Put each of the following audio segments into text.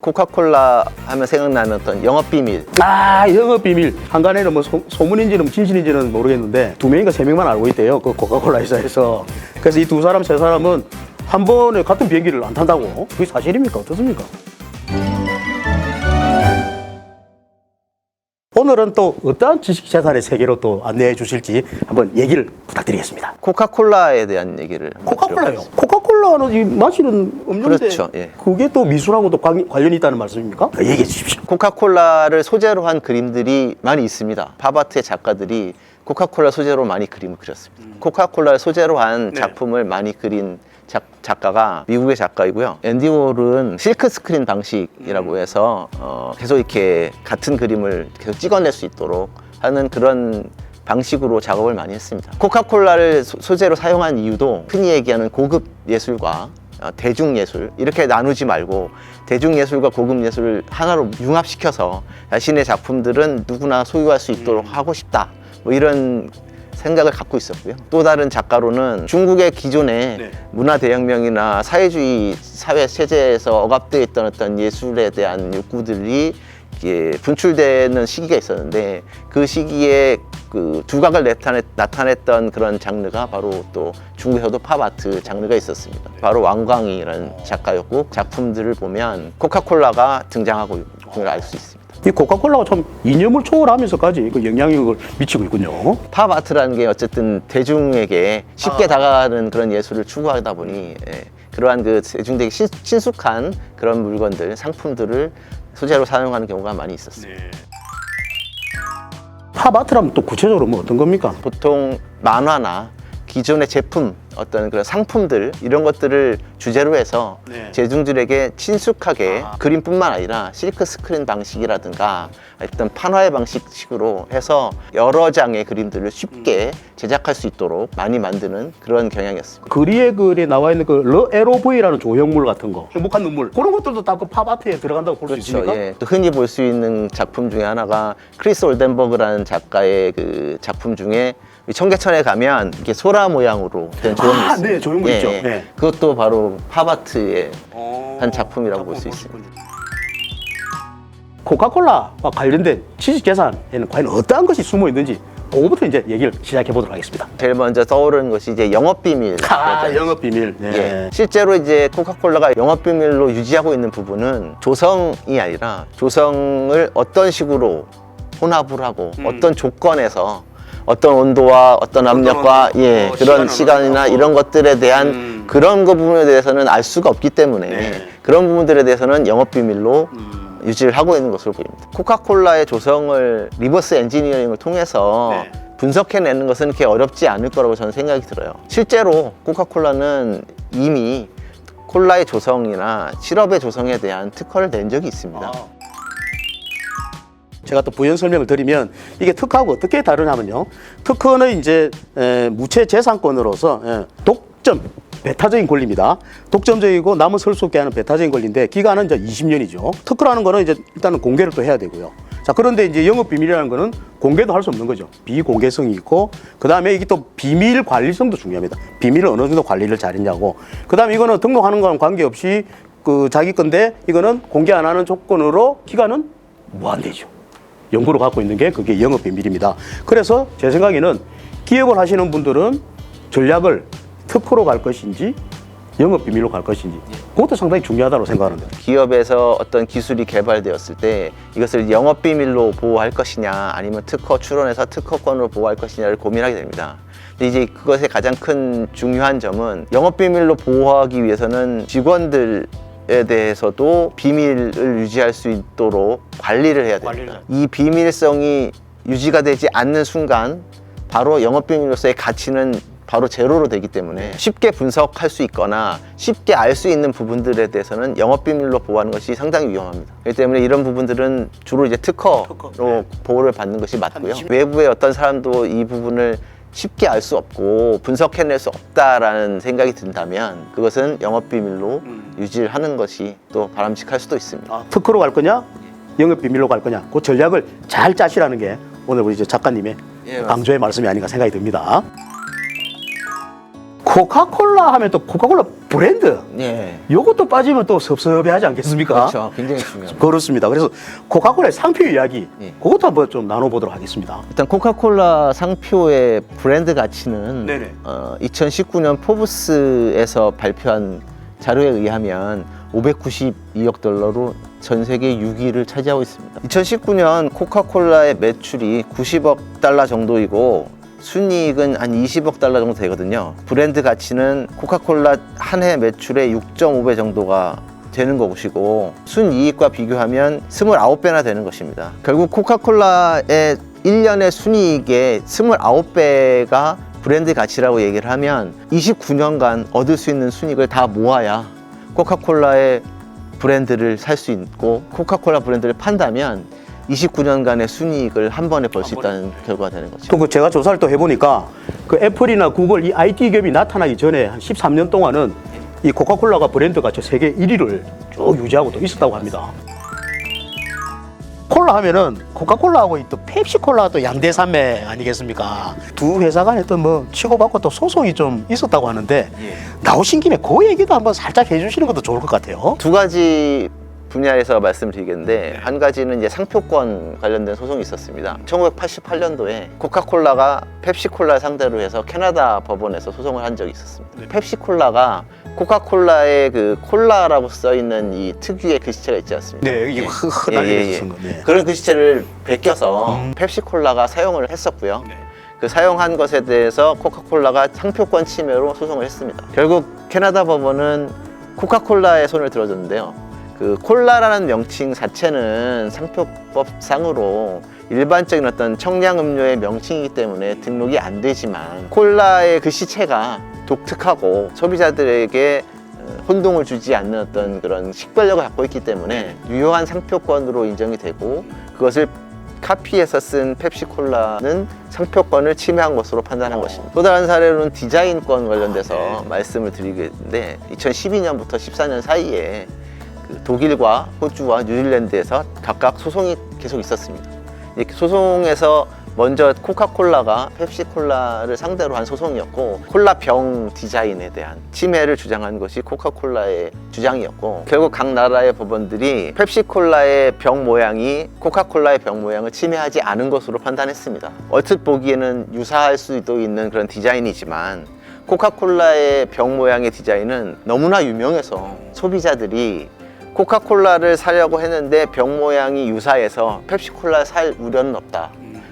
코카콜라 하면 생각나는 어떤 영업비밀. 영업비밀. 한간에는 뭐 소문인지는 진실인지는 모르겠는데 2명인가 3명만 알고 있대요. 그 코카콜라 회사에서. 그래서 이 2사람, 3사람은 한 번에 같은 비행기를 안 탄다고. 그게 사실입니까? 어떻습니까? 오늘은 또 어떠한 지식재산의 세계로 또 안내해 주실지 한번 얘기를 부탁드리겠습니다. 코카콜라에 대한 얘기를 코카콜라요? 코카콜라는 이 마시는 음료인데 그렇죠, 예. 그게 또 미술하고도 관련이 있다는 말씀입니까? 얘기해 주십시오. 코카콜라를 소재로 한 그림들이 많이 있습니다. 팝아트의 작가들이 코카콜라 소재로 많이 그림을 그렸습니다. 코카콜라를 소재로 한 네. 작품을 많이 그린 작가가 미국의 작가이고요. 앤디 월은 실크 스크린 방식이라고 해서 계속 이렇게 같은 그림을 계속 찍어낼 수 있도록 하는 그런 방식으로 작업을 많이 했습니다. 코카콜라를 소재로 사용한 이유도 흔히 얘기하는 고급 예술과 대중예술 이렇게 나누지 말고 대중예술과 고급예술을 하나로 융합시켜서 자신의 작품들은 누구나 소유할 수 있도록 하고 싶다, 뭐 이런 생각을 갖고 있었고요. 또 다른 작가로는 중국의 기존의 문화대혁명이나 사회주의 사회 체제에서 억압되어 있던 어떤 예술에 대한 욕구들이 분출되는 시기가 있었는데, 그 시기에 그 두각을 나타냈던 그런 장르가 바로 또 중국에서도 팝아트 장르가 있었습니다. 바로 왕광이라는 작가였고, 작품들을 보면 코카콜라가 등장하고 있는 걸 알 수 있습니다. 이 코카콜라가 참 이념을 초월하면서까지 그 영향력을 미치고 있군요. 팝아트라는 게 어쨌든 대중에게 쉽게 다가가는 그런 예술을 추구하다 보니 그러한 그 대중에게 친숙한 그런 물건들, 상품들을 소재로 사용하는 경우가 많이 있었습니다. 팝아트라면 또 구체적으로 뭐 어떤 겁니까? 보통 만화나 기존의 제품, 어떤 그런 상품들 이런 것들을 주제로 해서 대중들에게 친숙하게 그림뿐만 아니라 실크 스크린 방식이라든가 어떤 판화의 방식식으로 해서 여러 장의 그림들을 쉽게 제작할 수 있도록 많이 만드는 그런 경향이었습니다. 그리의 글에 나와 있는 그 LOV라는 조형물 같은 거, 행복한 눈물, 그런 것들도 다 그 팝아트에 들어간다고 볼 수 있습니까? 예. 또 흔히 볼 수 있는 작품 중에 하나가 크리스 올덴버그라는 작가의 그 작품 중에 청계천에 가면 이렇게 소라 모양으로 된 조형물 있어요. 네, 조형물 있죠. 네. 그것도 바로 팝아트의 한 작품이라고 볼 수 있습니다. 코카콜라와 관련된 지식재산에는 과연 어떠한 것이 숨어 있는지 그거부터 이제 얘기를 시작해 보도록 하겠습니다. 제일 먼저 떠오르는 것이 이제 영업비밀. 영업비밀. 예. 실제로 이제 코카콜라가 영업비밀로 유지하고 있는 부분은 조성이 아니라 조성을 어떤 식으로 혼합을 하고 어떤 조건에서 어떤 온도와 어떤 압력과 그런 시간이나 이런 것들에 대한 그런 거 부분에 대해서는 알 수가 없기 때문에 그런 부분들에 대해서는 영업비밀로 유지를 하고 있는 것으로 보입니다. 코카콜라의 조성을 리버스 엔지니어링을 통해서 분석해내는 것은 그렇게 어렵지 않을 거라고 저는 생각이 들어요. 실제로 코카콜라는 이미 콜라의 조성이나 시럽의 조성에 대한 특허를 낸 적이 있습니다. 제가 또 부연 설명을 드리면 이게 특허하고 어떻게 다르냐면요. 특허는 이제 무채 재산권으로서 독점, 배타적인 권리입니다. 독점적이고 남을 설 수 없게 하는 배타적인 권리인데 기간은 이제 20년이죠. 특허라는 거는 이제 일단은 공개를 또 해야 되고요. 자, 그런데 이제 영업비밀이라는 거는 공개도 할 수 없는 거죠. 비공개성이 있고, 그 다음에 이게 또 비밀 관리성도 중요합니다. 비밀을 어느 정도 관리를 잘했냐고. 그 다음에 이거는 등록하는 거랑 관계없이 그 자기 건데 이거는 공개 안 하는 조건으로 기간은 무한대죠. 연구를 갖고 있는 게 그게 영업비밀입니다. 그래서 제 생각에는 기업을 하시는 분들은 전략을 특허로 갈 것인지 영업비밀로 갈 것인지 그것도 상당히 중요하다고 생각하는데, 기업에서 어떤 기술이 개발되었을 때 이것을 영업비밀로 보호할 것이냐 아니면 특허 출원해서 특허권으로 보호할 것이냐를 고민하게 됩니다. 근데 이제 그것의 가장 큰 중요한 점은 영업비밀로 보호하기 위해서는 직원들에 대해서도 비밀을 유지할 수 있도록 관리를 해야 됩니다. 이 비밀성이 유지가 되지 않는 순간 바로 영업비밀로서의 가치는 바로 제로로 되기 때문에 쉽게 분석할 수 있거나 쉽게 알 수 있는 부분들에 대해서는 영업비밀로 보호하는 것이 상당히 위험합니다. 그렇기 때문에 이런 부분들은 주로 이제 특허로 보호를 받는 것이 맞고요. 외부의 어떤 사람도 이 부분을 쉽게 알 수 없고 분석해낼 수 없다라는 생각이 든다면 그것은 영업비밀로 유지를 하는 것이 또 바람직할 수도 있습니다. 특허로 갈 거냐 영업비밀로 갈 거냐 그 전략을 잘 짜시라는 게 오늘 우리 이제 작가님의 강조의 말씀이 아닌가 생각이 듭니다. 코카콜라 하면 또 코카콜라 브랜드. 예. 요것도 빠지면 또 섭섭해하지 않겠습니까? 그렇죠. 굉장히 중요합니다. 그렇습니다. 그래서 코카콜라의 상표 이야기, 예. 그것도 한번 좀 나눠보도록 하겠습니다. 일단 코카콜라 상표의 브랜드 가치는 네네. 2019년 포브스에서 발표한 자료에 의하면 592억 달러로 전 세계 6위를 차지하고 있습니다. 2019년 코카콜라의 매출이 90억 달러 정도이고 순이익은 한 20억 달러 정도 되거든요. 브랜드 가치는 코카콜라 한 해 매출의 6.5배 정도가 되는 것이고 순이익과 비교하면 29배나 되는 것입니다. 결국 코카콜라의 1년의 순이익의 29배가 브랜드 가치라고 얘기를 하면 29년간 얻을 수 있는 순이익을 다 모아야 코카콜라의 브랜드를 살 수 있고 코카콜라 브랜드를 판다면 29년간의 순이익을 한 번에 벌 수 있다는 결과가 되는 거죠. 또 그 제가 조사를 또 해보니까 그 애플이나 구글 이 IT 기업이 나타나기 전에 한 13년 동안은 이 코카콜라가 브랜드 가치 세계 1위를 쭉 유지하고 또 있었다고 합니다. 콜라 하면은 코카콜라하고 또 펩시콜라가 또 양대 산맥 아니겠습니까? 두 회사 간에 또 뭐 치고받고 또 소송이 좀 있었다고 하는데 나오신 김에 그 얘기도 한번 살짝 해주시는 것도 좋을 것 같아요. 두 가지 분야에서 말씀드리겠는데 한 가지는 이제 상표권 관련된 소송이 있었습니다. 1988년도에 코카콜라가 펩시콜라 상대로 해서 캐나다 법원에서 소송을 한 적이 있었습니다. 펩시콜라가 코카콜라의 그 콜라라고 써 있는 이 특유의 글씨체가 있지 않습니까? 네, 이거 흔하게 쓴 거. 네. 그런 글씨체를 베껴서 펩시콜라가 사용을 했었고요. 그 사용한 것에 대해서 코카콜라가 상표권 침해로 소송을 했습니다. 결국 캐나다 법원은 코카콜라의 손을 들어줬는데요. 그 콜라라는 명칭 자체는 상표법상으로 일반적인 어떤 청량음료의 명칭이기 때문에 등록이 안 되지만 콜라의 글씨체가 독특하고 소비자들에게 혼동을 주지 않는 어떤 그런 식별력을 갖고 있기 때문에 유효한 상표권으로 인정이 되고 그것을 카피해서 쓴 펩시콜라는 상표권을 침해한 것으로 판단한 것입니다. 또 다른 사례로는 디자인권 관련돼서 말씀을 드리겠는데 2012년부터 14년 사이에 그 독일과 호주와 뉴질랜드에서 각각 소송이 계속 있었습니다. 이 소송에서 먼저 코카콜라가 펩시콜라를 상대로 한 소송이었고 콜라 병 디자인에 대한 침해를 주장한 것이 코카콜라의 주장이었고 결국 각 나라의 법원들이 펩시콜라의 병 모양이 코카콜라의 병 모양을 침해하지 않은 것으로 판단했습니다. 얼핏 보기에는 유사할 수도 있는 그런 디자인이지만 코카콜라의 병 모양의 디자인은 너무나 유명해서 소비자들이 코카콜라를 사려고 했는데 병 모양이 유사해서 펩시콜라를 살 우려는 없다.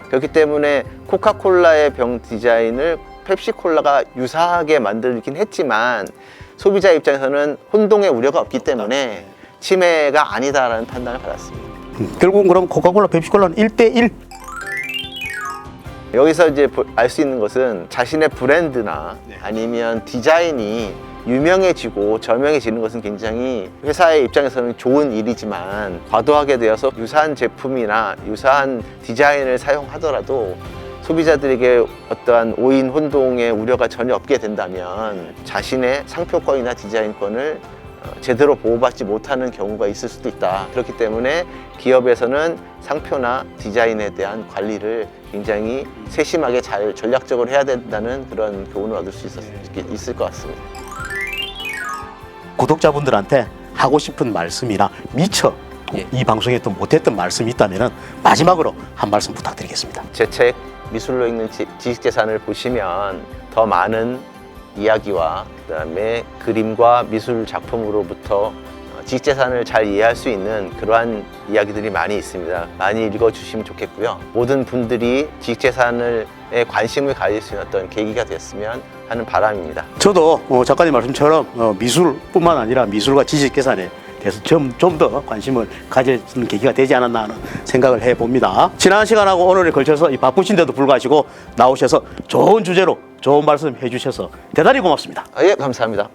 그렇기 때문에 코카콜라의 병 디자인을 펩시콜라가 유사하게 만들긴 했지만 소비자 입장에서는 혼동의 우려가 없기 때문에 침해가 아니다라는 판단을 받았습니다. 결국은 그럼 코카콜라, 펩시콜라는 1대1? 여기서 이제 알 수 있는 것은 자신의 브랜드나 아니면 디자인이 유명해지고 저명해지는 것은 굉장히 회사의 입장에서는 좋은 일이지만 과도하게 되어서 유사한 제품이나 유사한 디자인을 사용하더라도 소비자들에게 어떠한 오인 혼동의 우려가 전혀 없게 된다면 자신의 상표권이나 디자인권을 제대로 보호받지 못하는 경우가 있을 수도 있다. 그렇기 때문에 기업에서는 상표나 디자인에 대한 관리를 굉장히 세심하게 잘 전략적으로 해야 된다는 그런 교훈을 얻을 수 있을 것 같습니다. 구독자분들한테 하고 싶은 말씀이나 미처 이 방송에 또 못했던 말씀이 있다면 마지막으로 한 말씀 부탁드리겠습니다. 제 책 미술로 읽는 지식재산을 보시면 더 많은 이야기와 그다음에 그림과 미술 작품으로부터 지식재산을 잘 이해할 수 있는 그러한 이야기들이 많이 있습니다. 많이 읽어주시면 좋겠고요. 모든 분들이 지식재산에 관심을 가질 수 있는 어떤 계기가 됐으면 하는 바람입니다. 저도 작가님 말씀처럼 미술뿐만 아니라 미술과 지식재산에 대해서 좀 더 관심을 가질 수 있는 계기가 되지 않았나 하는 생각을 해봅니다. 지난 시간하고 오늘에 걸쳐서 이 바쁘신데도 불구하고 나오셔서 좋은 주제로 좋은 말씀 해주셔서 대단히 고맙습니다. 예, 감사합니다.